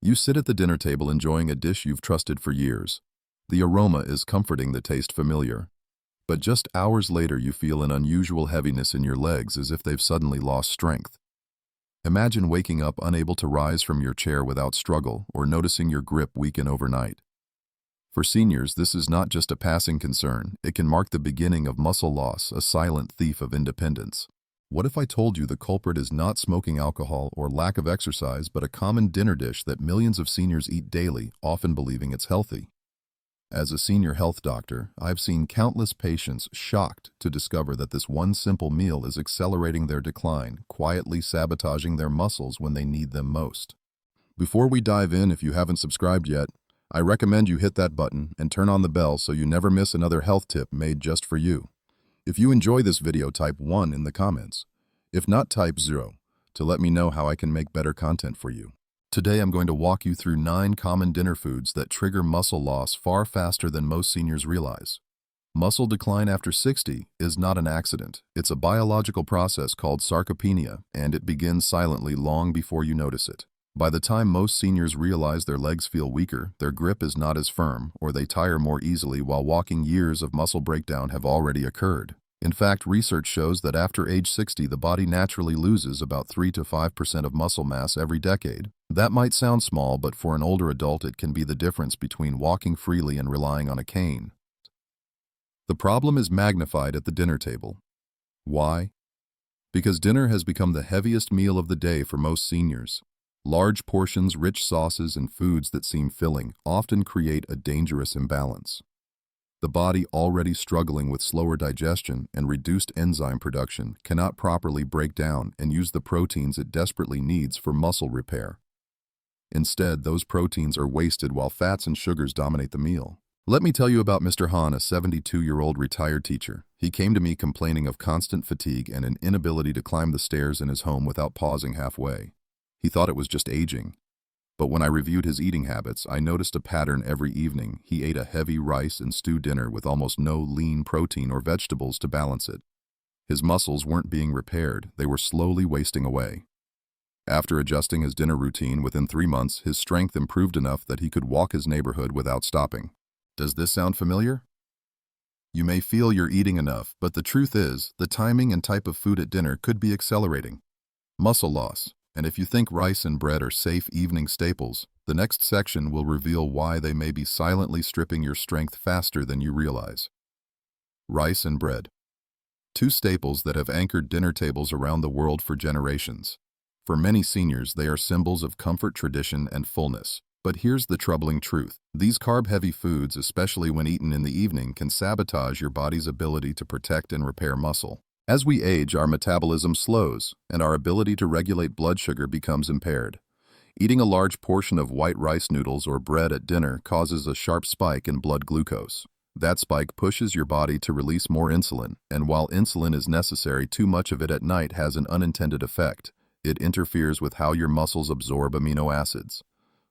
You sit at the dinner table enjoying a dish you've trusted for years. The aroma is comforting, the taste familiar. But just hours later you feel an unusual heaviness in your legs as if they've suddenly lost strength. Imagine waking up unable to rise from your chair without struggle or noticing your grip weaken overnight. For seniors, this is not just a passing concern, it can mark the beginning of muscle loss, a silent thief of independence. What if I told you the culprit is not smoking alcohol or lack of exercise, but a common dinner dish that millions of seniors eat daily, often believing it's healthy? As a senior health doctor, I've seen countless patients shocked to discover that this one simple meal is accelerating their decline, quietly sabotaging their muscles when they need them most. Before we dive in, if you haven't subscribed yet, I recommend you hit that button and turn on the bell so you never miss another health tip made just for you. If you enjoy this video, type 1 in the comments. If not, type 0 to let me know how I can make better content for you. Today I'm going to walk you through 9 common dinner foods that trigger muscle loss far faster than most seniors realize. Muscle decline after 60 is not an accident. It's a biological process called sarcopenia, and it begins silently long before you notice it. By the time most seniors realize their legs feel weaker, their grip is not as firm, or they tire more easily while walking, years of muscle breakdown have already occurred. In fact, research shows that after age 60, the body naturally loses about 3 to 5% of muscle mass every decade. That might sound small, but for an older adult it can be the difference between walking freely and relying on a cane. The problem is magnified at the dinner table. Why? Because dinner has become the heaviest meal of the day for most seniors. Large portions, rich sauces, and foods that seem filling often create a dangerous imbalance. The body, already struggling with slower digestion and reduced enzyme production, cannot properly break down and use the proteins it desperately needs for muscle repair. Instead, those proteins are wasted while fats and sugars dominate the meal. Let me tell you about Mr. Han, a 72-year-old retired teacher. He came to me complaining of constant fatigue and an inability to climb the stairs in his home without pausing halfway. He thought it was just aging. But when I reviewed his eating habits, I noticed a pattern every evening. He ate a heavy rice and stew dinner with almost no lean protein or vegetables to balance it. His muscles weren't being repaired, they were slowly wasting away. After adjusting his dinner routine, within 3 months, his strength improved enough that he could walk his neighborhood without stopping. Does this sound familiar? You may feel you're eating enough, but the truth is, the timing and type of food at dinner could be accelerating muscle loss. And if you think rice and bread are safe evening staples, the next section will reveal why they may be silently stripping your strength faster than you realize. Rice and bread. 2 staples that have anchored dinner tables around the world for generations. For many seniors, they are symbols of comfort, tradition, and fullness. But here's the troubling truth. These carb-heavy foods, especially when eaten in the evening, can sabotage your body's ability to protect and repair muscle. As we age, our metabolism slows, and our ability to regulate blood sugar becomes impaired. Eating a large portion of white rice noodles or bread at dinner causes a sharp spike in blood glucose. That spike pushes your body to release more insulin, and while insulin is necessary, too much of it at night has an unintended effect. It interferes with how your muscles absorb amino acids.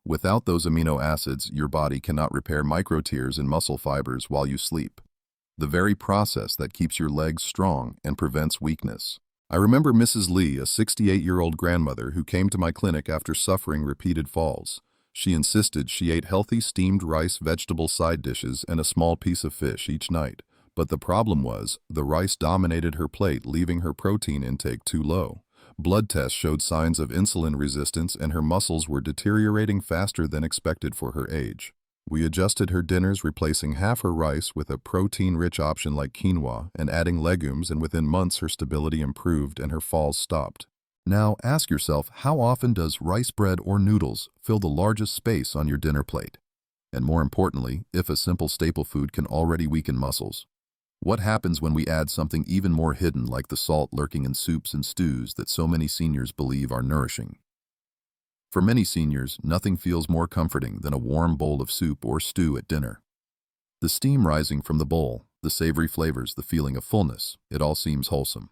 Without those amino acids, your body cannot repair microtears in muscle fibers while you sleep. The very process that keeps your legs strong and prevents weakness. I remember Mrs. Lee, a 68-year-old grandmother who came to my clinic after suffering repeated falls. She insisted she ate healthy steamed rice, vegetable side dishes, and a small piece of fish each night. But the problem was, the rice dominated her plate, leaving her protein intake too low. Blood tests showed signs of insulin resistance, and her muscles were deteriorating faster than expected for her age. We adjusted her dinners, replacing half her rice with a protein-rich option like quinoa and adding legumes, and within months her stability improved and her falls stopped. Now ask yourself, how often does rice, bread, or noodles fill the largest space on your dinner plate? And more importantly, if a simple staple food can already weaken muscles, what happens when we add something even more hidden, like the salt lurking in soups and stews that so many seniors believe are nourishing? For many seniors, nothing feels more comforting than a warm bowl of soup or stew at dinner. The steam rising from the bowl, the savory flavors, the feeling of fullness, it all seems wholesome.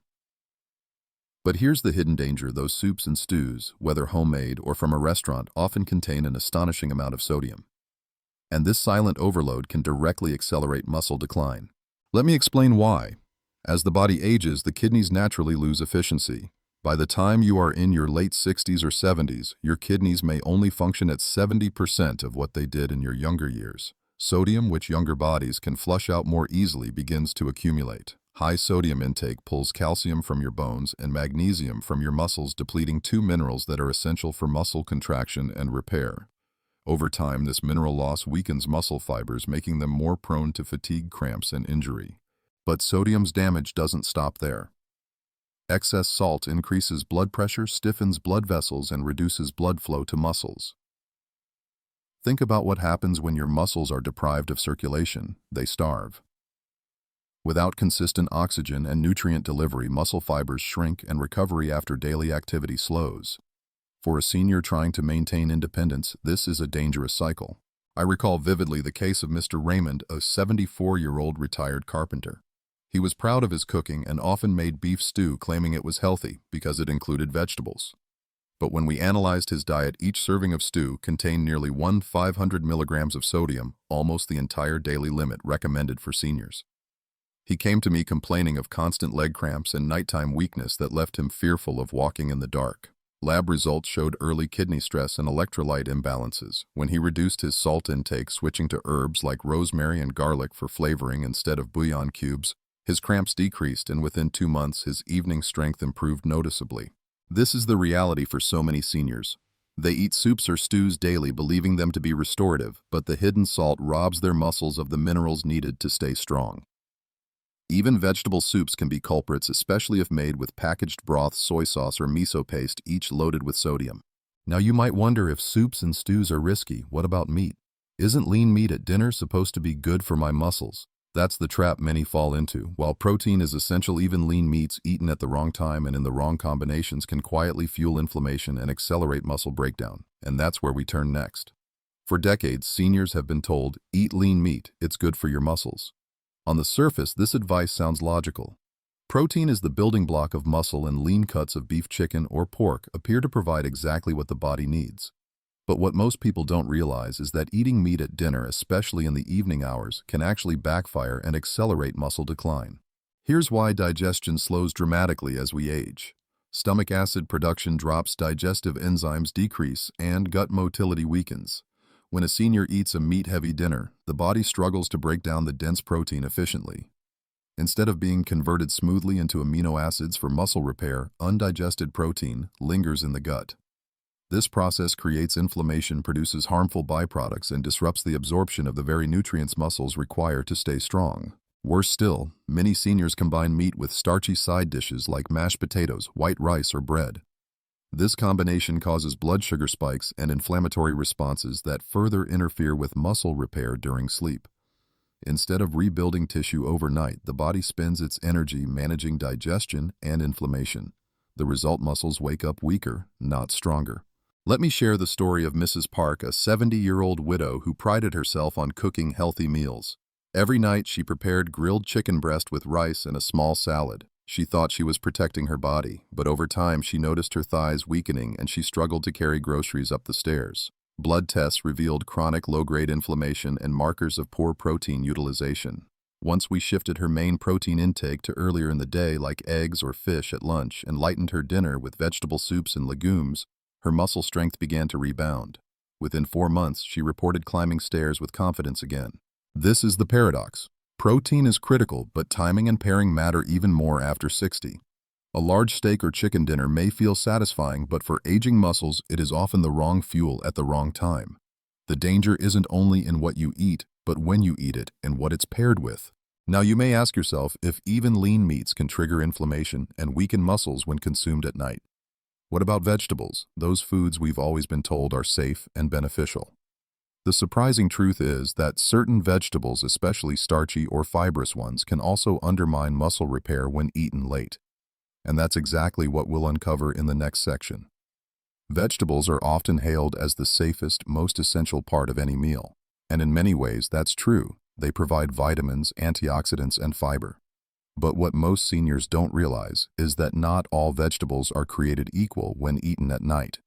But here's the hidden danger. Those soups and stews, whether homemade or from a restaurant, often contain an astonishing amount of sodium. And this silent overload can directly accelerate muscle decline. Let me explain why. As the body ages, the kidneys naturally lose efficiency. By the time you are in your late 60s or 70s, your kidneys may only function at 70% of what they did in your younger years. Sodium, which younger bodies can flush out more easily, begins to accumulate. High sodium intake pulls calcium from your bones and magnesium from your muscles, depleting two minerals that are essential for muscle contraction and repair. Over time, this mineral loss weakens muscle fibers, making them more prone to fatigue, cramps, and injury. But sodium's damage doesn't stop there. Excess salt increases blood pressure, stiffens blood vessels, and reduces blood flow to muscles. Think about what happens when your muscles are deprived of circulation. They starve. Without consistent oxygen and nutrient delivery, muscle fibers shrink and recovery after daily activity slows. For a senior trying to maintain independence, this is a dangerous cycle. I recall vividly the case of Mr. Raymond, a 74-year-old retired carpenter. He was proud of his cooking and often made beef stew, claiming it was healthy because it included vegetables. But when we analyzed his diet, each serving of stew contained nearly 500 milligrams of sodium, almost the entire daily limit recommended for seniors. He came to me complaining of constant leg cramps and nighttime weakness that left him fearful of walking in the dark. Lab results showed early kidney stress and electrolyte imbalances. When he reduced his salt intake, switching to herbs like rosemary and garlic for flavoring instead of bouillon cubes, his cramps decreased, and within 2 months his evening strength improved noticeably. This is the reality for so many seniors. They eat soups or stews daily, believing them to be restorative, but the hidden salt robs their muscles of the minerals needed to stay strong. Even vegetable soups can be culprits, especially if made with packaged broth, soy sauce, or miso paste, each loaded with sodium. Now you might wonder, if soups and stews are risky, what about meat? Isn't lean meat at dinner supposed to be good for my muscles? That's the trap many fall into. While protein is essential, even lean meats eaten at the wrong time and in the wrong combinations can quietly fuel inflammation and accelerate muscle breakdown. And that's where we turn next. For decades, seniors have been told, eat lean meat, it's good for your muscles. On the surface, this advice sounds logical. Protein is the building block of muscle, and lean cuts of beef, chicken, or pork appear to provide exactly what the body needs. But what most people don't realize is that eating meat at dinner, especially in the evening hours, can actually backfire and accelerate muscle decline. Here's why: digestion slows dramatically as we age. Stomach acid production drops, digestive enzymes decrease, and gut motility weakens. When a senior eats a meat-heavy dinner, the body struggles to break down the dense protein efficiently. Instead of being converted smoothly into amino acids for muscle repair, undigested protein lingers in the gut. This process creates inflammation, produces harmful byproducts, and disrupts the absorption of the very nutrients muscles require to stay strong. Worse still, many seniors combine meat with starchy side dishes like mashed potatoes, white rice, or bread. This combination causes blood sugar spikes and inflammatory responses that further interfere with muscle repair during sleep. Instead of rebuilding tissue overnight, the body spends its energy managing digestion and inflammation. The result: muscles wake up weaker, not stronger. Let me share the story of Mrs. Park, a 70-year-old widow who prided herself on cooking healthy meals. Every night she prepared grilled chicken breast with rice and a small salad. She thought she was protecting her body, but over time she noticed her thighs weakening and she struggled to carry groceries up the stairs. Blood tests revealed chronic low-grade inflammation and markers of poor protein utilization. Once we shifted her main protein intake to earlier in the day, like eggs or fish at lunch, and lightened her dinner with vegetable soups and legumes, her muscle strength began to rebound. Within 4 months, she reported climbing stairs with confidence again. This is the paradox. Protein is critical, but timing and pairing matter even more after 60. A large steak or chicken dinner may feel satisfying, but for aging muscles, it is often the wrong fuel at the wrong time. The danger isn't only in what you eat, but when you eat it and what it's paired with. Now you may ask yourself if even lean meats can trigger inflammation and weaken muscles when consumed at night. What about vegetables, those foods we've always been told are safe and beneficial? The surprising truth is that certain vegetables, especially starchy or fibrous ones, can also undermine muscle repair when eaten late. And that's exactly what we'll uncover in the next section. Vegetables are often hailed as the safest, most essential part of any meal. And in many ways, that's true. They provide vitamins, antioxidants, and fiber. But what most seniors don't realize is that not all vegetables are created equal when eaten at night.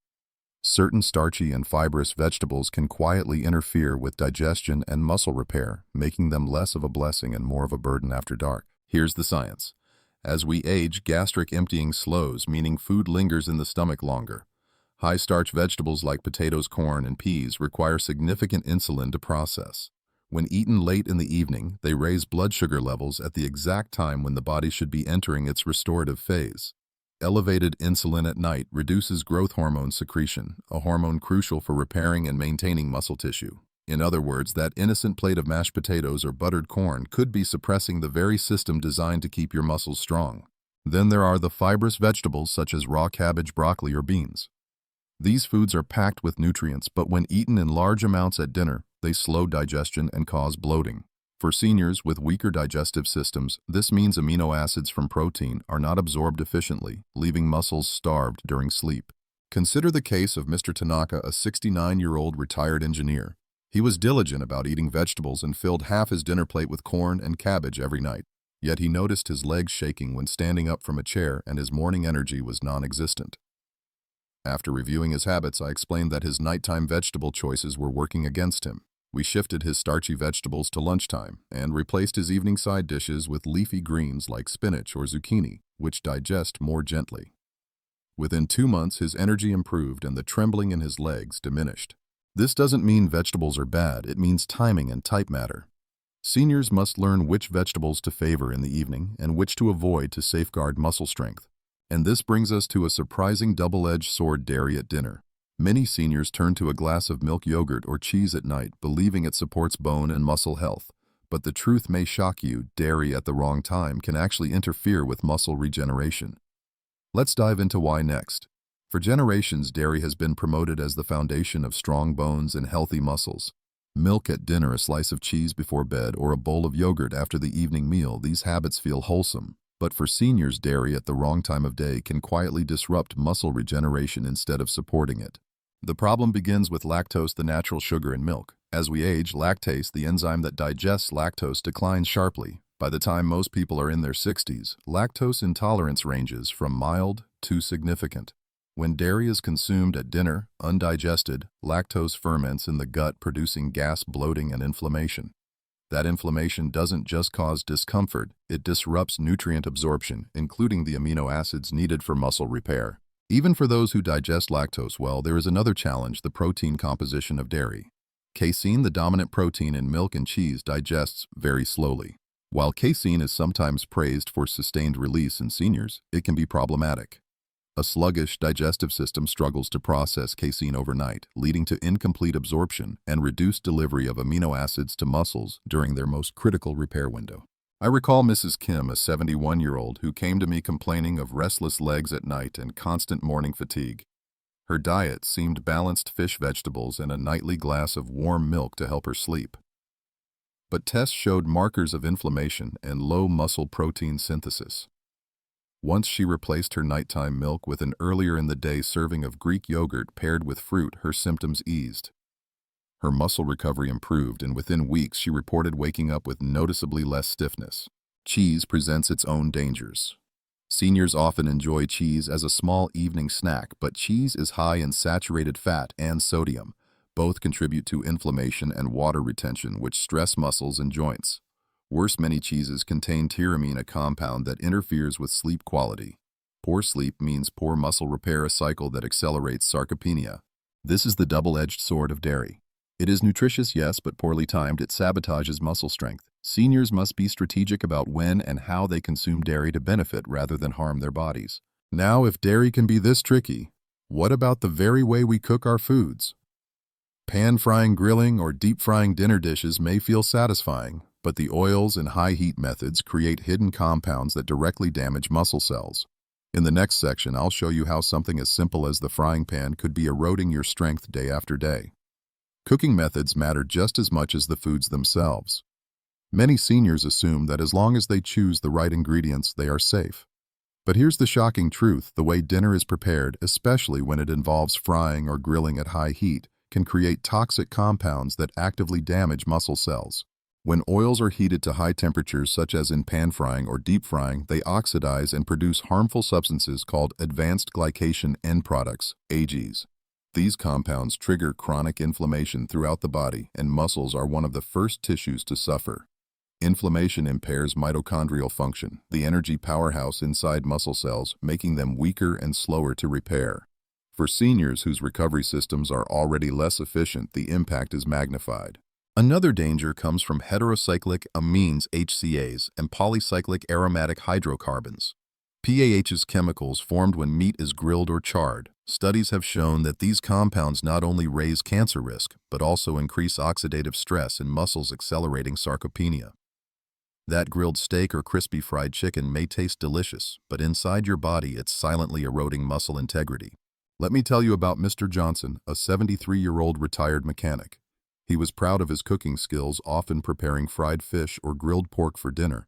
Certain starchy and fibrous vegetables can quietly interfere with digestion and muscle repair, making them less of a blessing and more of a burden after dark. Here's the science. As we age, gastric emptying slows, meaning food lingers in the stomach longer. High-starch vegetables like potatoes, corn, and peas require significant insulin to process. When eaten late in the evening, they raise blood sugar levels at the exact time when the body should be entering its restorative phase. Elevated insulin at night reduces growth hormone secretion, a hormone crucial for repairing and maintaining muscle tissue. In other words, that innocent plate of mashed potatoes or buttered corn could be suppressing the very system designed to keep your muscles strong. Then there are the fibrous vegetables such as raw cabbage, broccoli, or beans. These foods are packed with nutrients, but when eaten in large amounts at dinner, they slow digestion and cause bloating. For seniors with weaker digestive systems, this means amino acids from protein are not absorbed efficiently, leaving muscles starved during sleep. Consider the case of Mr. Tanaka, a 69-year-old retired engineer. He was diligent about eating vegetables and filled half his dinner plate with corn and cabbage every night. Yet he noticed his legs shaking when standing up from a chair and his morning energy was non-existent. After reviewing his habits, I explained that his nighttime vegetable choices were working against him. We shifted his starchy vegetables to lunchtime and replaced his evening side dishes with leafy greens like spinach or zucchini, which digest more gently. Within 2 months, his energy improved and the trembling in his legs diminished. This doesn't mean vegetables are bad, it means timing and type matter. Seniors must learn which vegetables to favor in the evening and which to avoid to safeguard muscle strength. And this brings us to a surprising double-edged sword: dairy at dinner. Many seniors turn to a glass of milk, yogurt, or cheese at night, believing it supports bone and muscle health. But the truth may shock you: dairy at the wrong time can actually interfere with muscle regeneration. Let's dive into why next. For generations, dairy has been promoted as the foundation of strong bones and healthy muscles. Milk at dinner, a slice of cheese before bed, or a bowl of yogurt after the evening meal, these habits feel wholesome. But for seniors, dairy at the wrong time of day can quietly disrupt muscle regeneration instead of supporting it. The problem begins with lactose, the natural sugar in milk. As we age, lactase, the enzyme that digests lactose, declines sharply. By the time most people are in their 60s, lactose intolerance ranges from mild to significant. When dairy is consumed at dinner, undigested, lactose ferments in the gut, producing gas, bloating, and inflammation. That inflammation doesn't just cause discomfort, it disrupts nutrient absorption, including the amino acids needed for muscle repair. Even for those who digest lactose well, there is another challenge: the protein composition of dairy. Casein, the dominant protein in milk and cheese, digests very slowly. While casein is sometimes praised for sustained release in seniors, it can be problematic. A sluggish digestive system struggles to process casein overnight, leading to incomplete absorption and reduced delivery of amino acids to muscles during their most critical repair window. I recall Mrs. Kim, a 71-year-old, who came to me complaining of restless legs at night and constant morning fatigue. Her diet seemed balanced: fish, vegetables, and a nightly glass of warm milk to help her sleep. But tests showed markers of inflammation and low muscle protein synthesis. Once she replaced her nighttime milk with an earlier-in-the-day serving of Greek yogurt paired with fruit, her symptoms eased. Her muscle recovery improved, and within weeks she reported waking up with noticeably less stiffness. Cheese presents its own dangers. Seniors often enjoy cheese as a small evening snack, but cheese is high in saturated fat and sodium. Both contribute to inflammation and water retention, which stress muscles and joints. Worse, many cheeses contain tyramine, a compound that interferes with sleep quality. Poor sleep means poor muscle repair, a cycle that accelerates sarcopenia. This is the double-edged sword of dairy. It is nutritious, yes, but poorly timed, it sabotages muscle strength. Seniors must be strategic about when and how they consume dairy to benefit rather than harm their bodies. Now, if dairy can be this tricky, what about the very way we cook our foods? Pan-frying, grilling, or deep-frying dinner dishes may feel satisfying, but the oils and high-heat methods create hidden compounds that directly damage muscle cells. In the next section, I'll show you how something as simple as the frying pan could be eroding your strength day after day. Cooking methods matter just as much as the foods themselves. Many seniors assume that as long as they choose the right ingredients, they are safe. But here's the shocking truth: the way dinner is prepared, especially when it involves frying or grilling at high heat, can create toxic compounds that actively damage muscle cells. When oils are heated to high temperatures, such as in pan frying or deep frying, they oxidize and produce harmful substances called advanced glycation end products, AGEs. These compounds trigger chronic inflammation throughout the body, and muscles are one of the first tissues to suffer. Inflammation impairs mitochondrial function, the energy powerhouse inside muscle cells, making them weaker and slower to repair. For seniors whose recovery systems are already less efficient, the impact is magnified. Another danger comes from heterocyclic amines HCAs and polycyclic aromatic hydrocarbons. PAHs, chemicals formed when meat is grilled or charred. Studies have shown that these compounds not only raise cancer risk, but also increase oxidative stress in muscles, accelerating sarcopenia. That grilled steak or crispy fried chicken may taste delicious, but inside your body it's silently eroding muscle integrity. Let me tell you about Mr. Johnson, a 73-year-old retired mechanic. He was proud of his cooking skills, often preparing fried fish or grilled pork for dinner.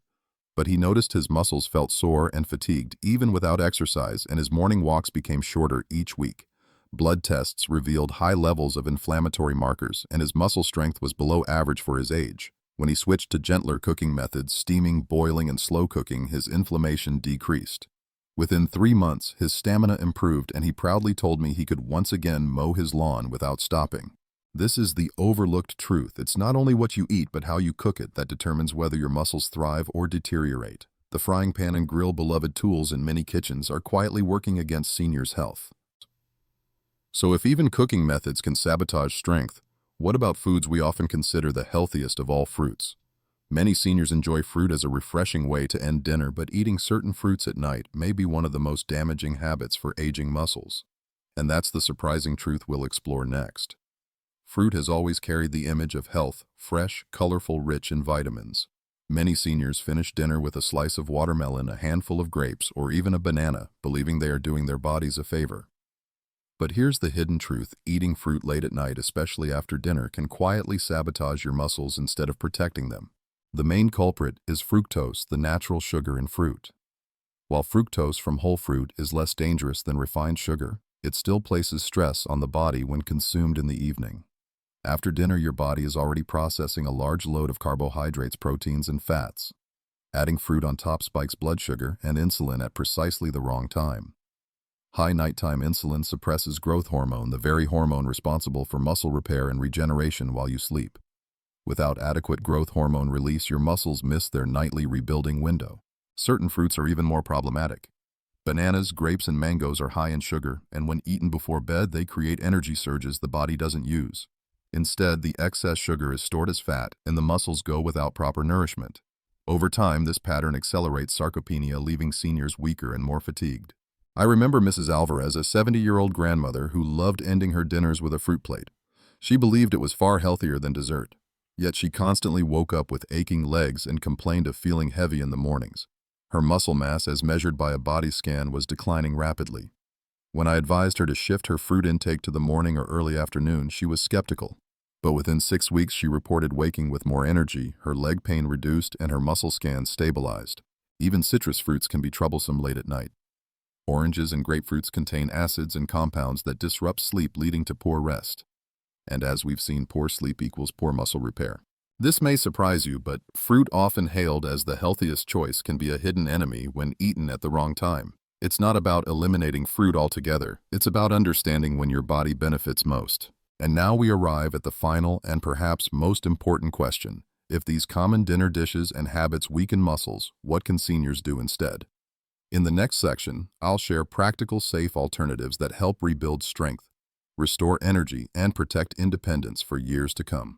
But he noticed his muscles felt sore and fatigued, even without exercise, and his morning walks became shorter each week. Blood tests revealed high levels of inflammatory markers, and his muscle strength was below average for his age. When he switched to gentler cooking methods, steaming, boiling, and slow cooking, his inflammation decreased. Within 3 months, his stamina improved, and he proudly told me he could once again mow his lawn without stopping. This is the overlooked truth. It's not only what you eat, but how you cook it that determines whether your muscles thrive or deteriorate. The frying pan and grill, beloved tools in many kitchens, are quietly working against seniors' health. So if even cooking methods can sabotage strength, what about foods we often consider the healthiest of all fruits? Many seniors enjoy fruit as a refreshing way to end dinner, but eating certain fruits at night may be one of the most damaging habits for aging muscles. And that's the surprising truth we'll explore next. Fruit has always carried the image of health, fresh, colorful, rich in vitamins. Many seniors finish dinner with a slice of watermelon, a handful of grapes, or even a banana, believing they are doing their bodies a favor. But here's the hidden truth: eating fruit late at night, especially after dinner, can quietly sabotage your muscles instead of protecting them. The main culprit is fructose, the natural sugar in fruit. While fructose from whole fruit is less dangerous than refined sugar, it still places stress on the body when consumed in the evening. After dinner, your body is already processing a large load of carbohydrates, proteins, and fats. Adding fruit on top spikes blood sugar and insulin at precisely the wrong time. High nighttime insulin suppresses growth hormone, the very hormone responsible for muscle repair and regeneration while you sleep. Without adequate growth hormone release, your muscles miss their nightly rebuilding window. Certain fruits are even more problematic. Bananas, grapes, and mangoes are high in sugar, and when eaten before bed, they create energy surges the body doesn't use. Instead, the excess sugar is stored as fat, and the muscles go without proper nourishment. Over time, this pattern accelerates sarcopenia, leaving seniors weaker and more fatigued. I remember Mrs. Alvarez, a 70-year-old grandmother who loved ending her dinners with a fruit plate. She believed it was far healthier than dessert. Yet she constantly woke up with aching legs and complained of feeling heavy in the mornings. Her muscle mass, as measured by a body scan, was declining rapidly. When I advised her to shift her fruit intake to the morning or early afternoon, she was skeptical. But within 6 weeks, she reported waking with more energy, her leg pain reduced, and her muscle scans stabilized. Even citrus fruits can be troublesome late at night. Oranges and grapefruits contain acids and compounds that disrupt sleep, leading to poor rest. And as we've seen, poor sleep equals poor muscle repair. This may surprise you, but fruit, often hailed as the healthiest choice, can be a hidden enemy when eaten at the wrong time. It's not about eliminating fruit altogether. It's about understanding when your body benefits most. And now we arrive at the final and perhaps most important question. If these common dinner dishes and habits weaken muscles, what can seniors do instead? In the next section, I'll share practical, safe alternatives that help rebuild strength, restore energy, and protect independence for years to come.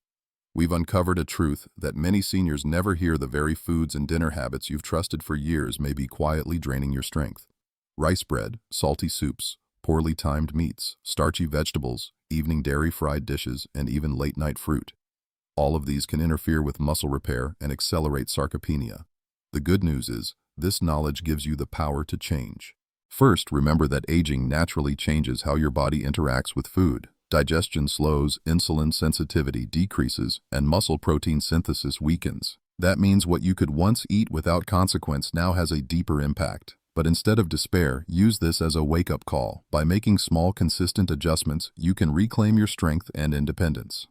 We've uncovered a truth that many seniors never hear: the very foods and dinner habits you've trusted for years may be quietly draining your strength. Rice bread, salty soups, poorly timed meats, starchy vegetables, evening dairy-fried dishes, and even late-night fruit. All of these can interfere with muscle repair and accelerate sarcopenia. The good news is, this knowledge gives you the power to change. First, remember that aging naturally changes how your body interacts with food. Digestion slows, insulin sensitivity decreases, and muscle protein synthesis weakens. That means what you could once eat without consequence now has a deeper impact. But instead of despair, use this as a wake-up call. By making small, consistent adjustments, you can reclaim your strength and independence.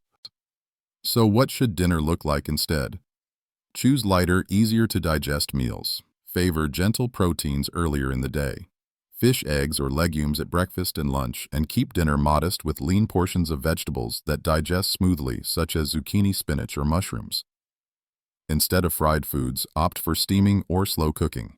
So what should dinner look like instead? Choose lighter, easier-to-digest meals. Favor gentle proteins earlier in the day. Fish, eggs, or legumes at breakfast and lunch, and keep dinner modest with lean portions of vegetables that digest smoothly, such as zucchini, spinach, or mushrooms. Instead of fried foods, opt for steaming or slow cooking.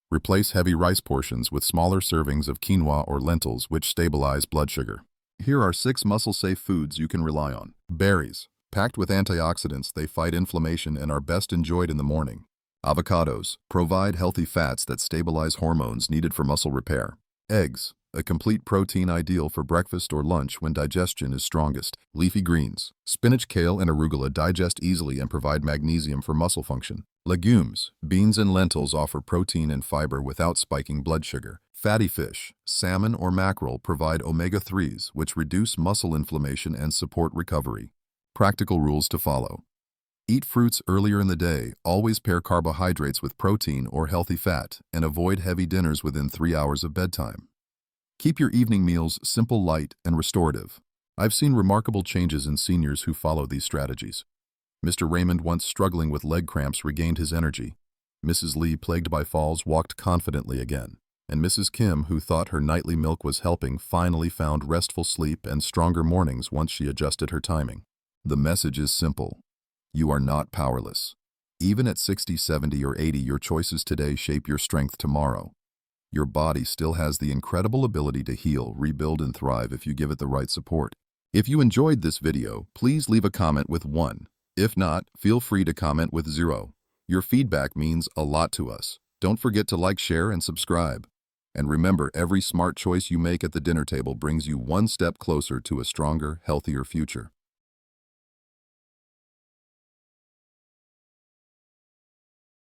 Replace heavy rice portions with smaller servings of quinoa or lentils, which stabilize blood sugar. Here are 6 muscle-safe foods you can rely on. Berries. Packed with antioxidants, they fight inflammation and are best enjoyed in the morning. Avocados. Provide healthy fats that stabilize hormones needed for muscle repair. Eggs. A complete protein ideal for breakfast or lunch when digestion is strongest. Leafy greens. Spinach, kale, and arugula digest easily and provide magnesium for muscle function. Legumes. Beans and lentils offer protein and fiber without spiking blood sugar. Fatty fish. Salmon or mackerel provide omega-3s, which reduce muscle inflammation and support recovery. Practical rules to follow. Eat fruits earlier in the day, always pair carbohydrates with protein or healthy fat, and avoid heavy dinners within 3 hours of bedtime. Keep your evening meals simple, light, and restorative. I've seen remarkable changes in seniors who follow these strategies. Mr. Raymond, once struggling with leg cramps, regained his energy. Mrs. Lee, plagued by falls, walked confidently again. And Mrs. Kim, who thought her nightly milk was helping, finally found restful sleep and stronger mornings once she adjusted her timing. The message is simple. You are not powerless. Even at 60, 70, or 80, your choices today shape your strength tomorrow. Your body still has the incredible ability to heal, rebuild, and thrive if you give it the right support. If you enjoyed this video, please leave a comment with 1. If not, feel free to comment with 0. Your feedback means a lot to us. Don't forget to like, share, and subscribe. And remember, every smart choice you make at the dinner table brings you one step closer to a stronger, healthier future.